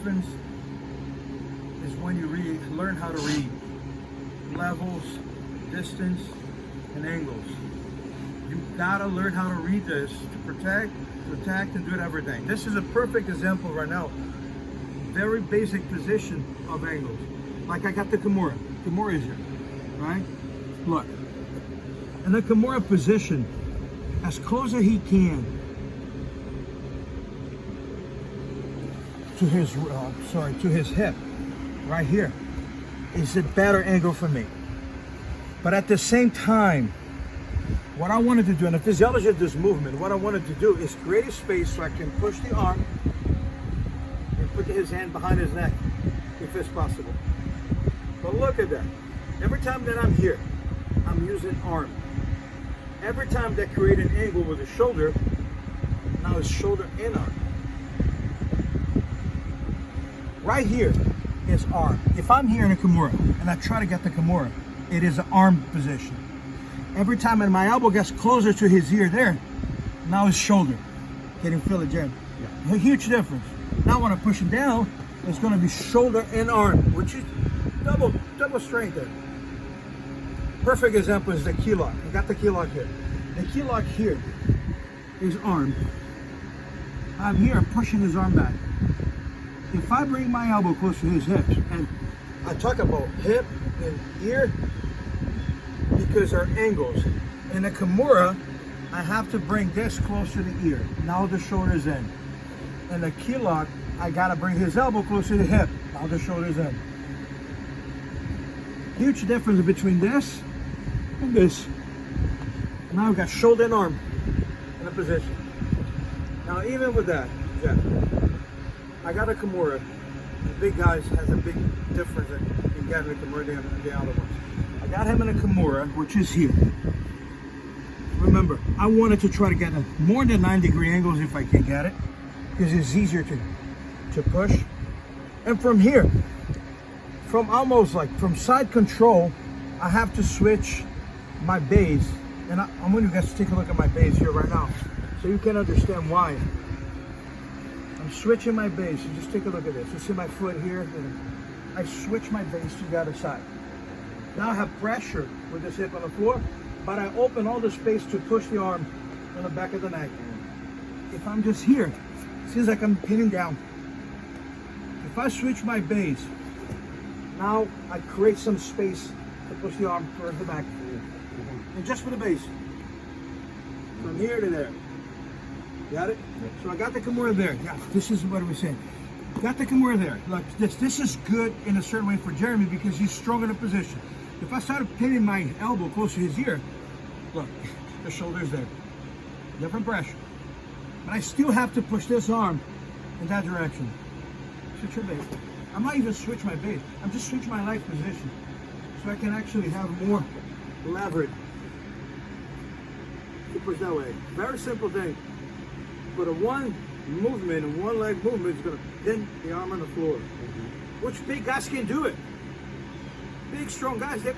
difference is when you learn how to read levels, distance, and angles. You gotta learn how to read this to protect, to attack, and do it every day. This is a perfect example right now. Very basic position of angles. Like I got the Kimura. Kimura is here, right? Look. In the Kimura position, as close as he can to his hip, right here, is a better angle for me. But at the same time, what I wanted to do, and the physiology of this movement, what I wanted to do is create a space so I can push the arm and put his hand behind his neck, if it's possible. But look at that. Every time that I'm here, I'm using arm. Every time that create an angle with the shoulder, now it's shoulder and arm. Right here is arm. If I'm here in a Kimura and I try to get the Kimura, it is an arm position. Every time that my elbow gets closer to his ear there, now it's shoulder. Can you feel it, Jen? Yeah. A huge difference. Now when I push him down, it's going to be shoulder and arm, which is double strength there. Perfect example is the key lock. I got the key lock here. The key lock here is arm. I'm here, I'm pushing his arm back. If I bring my elbow close to his hips, and I talk about hip and ear because they're angles. In a Kimura, I have to bring this close to the ear. Now the shoulder's in. In the key lock, I gotta bring his elbow close to the hip. Now the shoulder's in. Huge difference between this and this. Now I've got shoulder and arm in a position. Now even with that, Jeff, I got a Kimura. The big guys has a big difference in getting a Kimura than the other ones. I got him in a Kimura, which is here. Remember, I wanted to try to get a more than 9-degree angles if I can get it, because it's easier to push. And from here, from almost like from side control, I have to switch my base. And I want you guys to take a look at my base here right now, so you can understand why. I'm switching my base. You just take a look at this. You see my foot here? I switch my base to the other side. Now I have pressure with this hip on the floor, but I open all the space to push the arm on the back of the neck. If I'm just here, it seems like I'm pinning down. If I switch my base, now I create some space to push the arm towards the back. And just for the base. From here to there. Got it? Yep. So I got the Kimura there. Yeah, this is what I was saying. Got the Kimura there. Look, this is good in a certain way for Jeremy because he's strong in a position. If I started pinning my elbow close to his ear, look, the shoulder's there. Different pressure. But I still have to push this arm in that direction. Switch your base. I'm not even switch my base. I'm just switch my leg position. So I can actually have more leverage to push that way. Very simple thing. But a one movement and one leg movement is going to pin the arm on the floor. Which big guys can do it. Big, strong guys, they're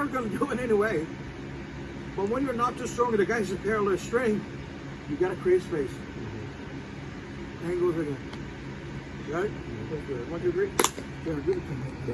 going to do it anyway. But when you're not too strong and the guy's in parallel string, you got to create space. Angles again. Right? That's good. 1, 2, 3. Yeah, good.